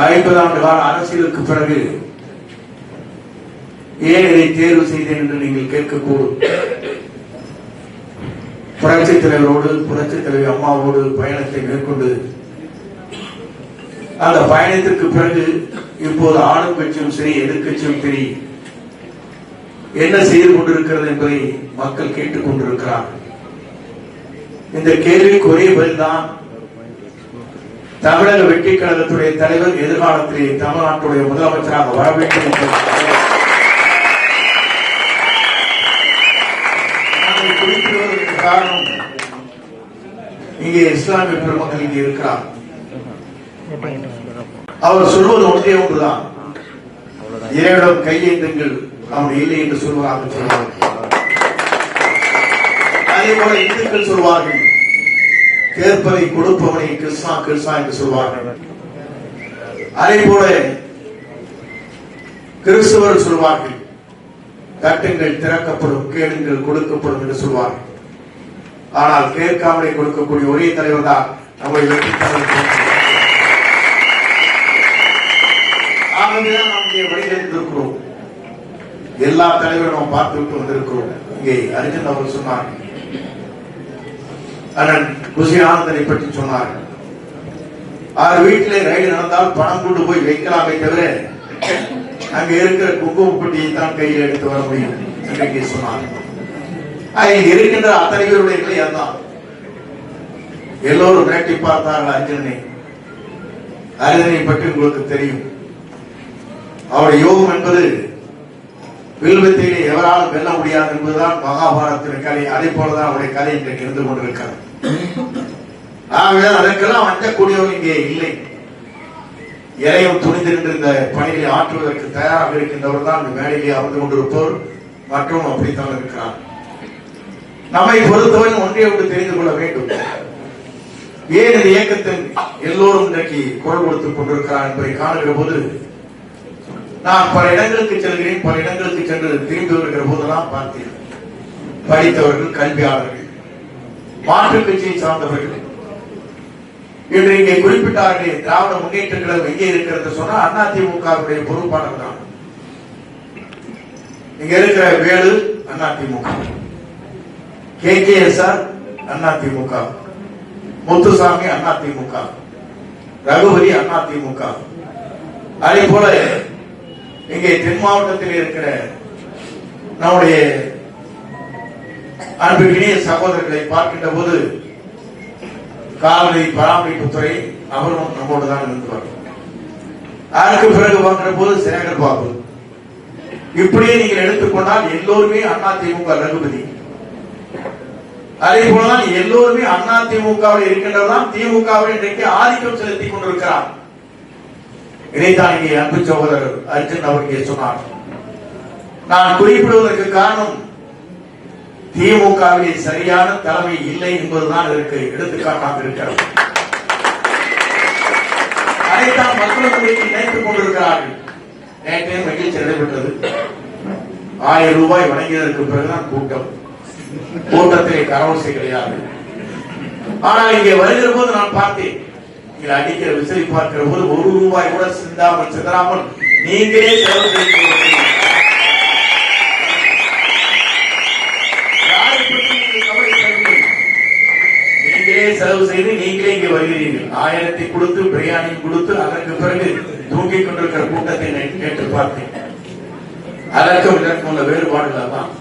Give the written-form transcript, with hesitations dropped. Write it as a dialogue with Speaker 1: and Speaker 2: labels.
Speaker 1: 50 ஆண்டு கால அரசியலுக்கு பிறகு ஏன் இதை தேர்வு செய்தேன் என்று நீங்கள் கேட்கக்கூடும். புரட்சித் தலைவரோடு புரட்சித் தலைவி அம்மாவோடு பயணத்தை மேற்கொண்டு அந்த பயணத்திற்கு பிறகு இப்போது ஆளும் கட்சியும் சரி எதிர்கட்சியும் சரி என்ன செய்து கொண்டிருக்கிறது என்பதை மக்கள் கேட்டுக் கொண்டிருக்கிறார். இந்த கேள்விக்கு ஒரே பதில்தான், தமிழக வெற்றி கழகத்துடைய தலைவர் எதிர்காலத்திலே தமிழ்நாட்டுடைய முதலமைச்சராக வர வேண்டும் என்று குறிப்பிடுவதற்கு காரணம், இங்கே இஸ்லாமிய பெருமக்கள் இங்கே இருக்கிறார். அவர் சொல்வது ஒன்றே ஒன்றுதான், இறைவனிடம் கையேந்துங்கள், அவன் இல்லை என்று சொல்வதாக சொல்வார்கள். அதே போல இந்துக்கள் சொல்வார்கள், கேட்பதை கொடுப்பவனை கிருஷ்ணா கிருஷ்ணா என்று சொல்வார்கள். அதே போல கிறிஸ்தவர் சொல்வார்கள், தட்டுங்கள் திறக்கப்படும், கேளுங்கள் கொடுக்கப்படும் என்று சொல்வார்கள். ஆனால் கேட்காமலே கொடுக்கக்கூடிய ஒரே தலைவர் தான் நம்மை வெற்றி தலைவர். ஆகவேதான் நாம் இங்கே வழிநடத்திருக்கிறோம். எல்லா தலைவரும் நாம் பார்த்துவிட்டு வந்திருக்கிறோம். இங்கே அர்ஜுன் அவர் சொன்னார், அண்ணன் குஷியானந்தனை பற்றி சொன்னார். அவர் வீட்டிலே ரைடு நடந்தால் பணம் கொண்டு போய் வைக்கலாமே தவிர அங்க இருக்கிற குங்குமப்பட்டியை தான் கையில் எடுத்து வர முடியும் என்று சொன்னார். இங்க இருக்கின்ற அத்தனை பேருடைய நிலை அதுதான். எல்லோரும் மிரட்டி பார்த்தார்கள் அர்ஜுனனை. அர்ஜுனனை பற்றி உங்களுக்கு தெரியும். அவருடைய யோகம் என்பது வில்வத்திலே எவராலும் வெல்ல முடியாது என்பதுதான் மகாபாரதத்தின் கதை. அதே போலதான் அவருடைய கதை இன்றைக்கு இருந்து கொண்டிருக்கிறது. அதற்கெல்லாம் அஞ்சக்கூடியவர் இங்கே இல்லை. இறையும் துணிந்திருந்த இந்த பணிகளை ஆற்றுவதற்கு தயாராக இருக்கின்றவர் தான் இந்த மேடையிலே அமர்ந்து கொண்டிருப்போர் மற்றும் அப்படித்தான் இருக்கிறார். நம்மை பொறுத்தவரை ஒன்றை ஒன்று தெரிந்து கொள்ள வேண்டும். ஏன் இந்த இயக்கத்தில் எல்லோரும் இன்றைக்கு குரல் கொடுத்துக் கொண்டிருக்கிறார் என்பதை காணுகிற போது, நான் பல இடங்களுக்கு செல்கிறேன். பல இடங்களுக்கு சென்று திரும்பி வருகிற போதெல்லாம் பார்த்தேன், படித்தவர்கள், கல்வியாளர்கள், மாற்றுக் கட்சியை சார்ந்தவர்கள். இன்று இங்கே குறிப்பிட்டார்களே, திராவிட முன்னேற்ற கழகம் எங்கே இருக்கிறது சொன்னா அதிமுகவுடைய பொறுப்பாளர் தான். இங்க இருக்கிற வேலு அதிமுக, KKSR அதிமுக, முத்துசாமி அதிமுக, ரகுபதி அதிமுக. அதே போல இங்கே தென் மாவட்டத்தில் இருக்கிற நம்முடைய அன்புக்கினிய சகோதரர்களை பார்க்கின்ற போது, கால்நடை பராமரிப்புத்துறை அவரும் நம்மோடு தான் இருந்துவார். அதற்கு பிறகு பார்க்கிற போது சேகர் பாபு. இப்படியே நீங்கள் எடுத்துக்கொண்டால் எல்லோருமே அதிமுக ரகுபதி. அதே போலதான் எல்லோருமே அதிமுகவில் இருக்கின்றதான் திமுகவில் இன்றைக்கு ஆதிக்கம் செலுத்திக் கொண்டிருக்கிறார். இதைத்தான் இங்கே அன்பு சகோதரர் அர்ஜுன் அவர்கள் சொன்னார். நான் குறிப்பிடுவதற்கு காரணம், திமுகவிலே சரியான தலைமை இல்லை என்பதுதான் இதற்கு எடுத்துக்காட்டாக இருக்கிறது. அதைத்தான் மக்களுக்கு நினைத்துக் கொண்டிருக்கிறார்கள். நேற்றையும் மகிழ்ச்சி நடைபெற்றது. 1000 ரூபாய் வழங்கியதற்கு பிறகுதான் கூட்டத்திலே கரவசை கிடையாது. ஆனால் இங்கே வருகிற போது நான் பார்த்தேன், நீங்கள் அடிக்கிற விசிறி பார்க்கிற போது 1 ரூபாய் கூட சிந்தாமல் சிதறாமல் நீங்களே செலவு செய்து செலவு செய்து நீங்களே இங்கே வருகிறீர்கள். 1000 கொடுத்து பிரியாணி கொடுத்து அதற்கு பிறகு தூங்கிக் கொண்டிருக்கிற கூட்டத்தை கேட்டு பார்த்தேன். அதற்கும் இதற்கும் உள்ள வேறுபாடுகள் தான்.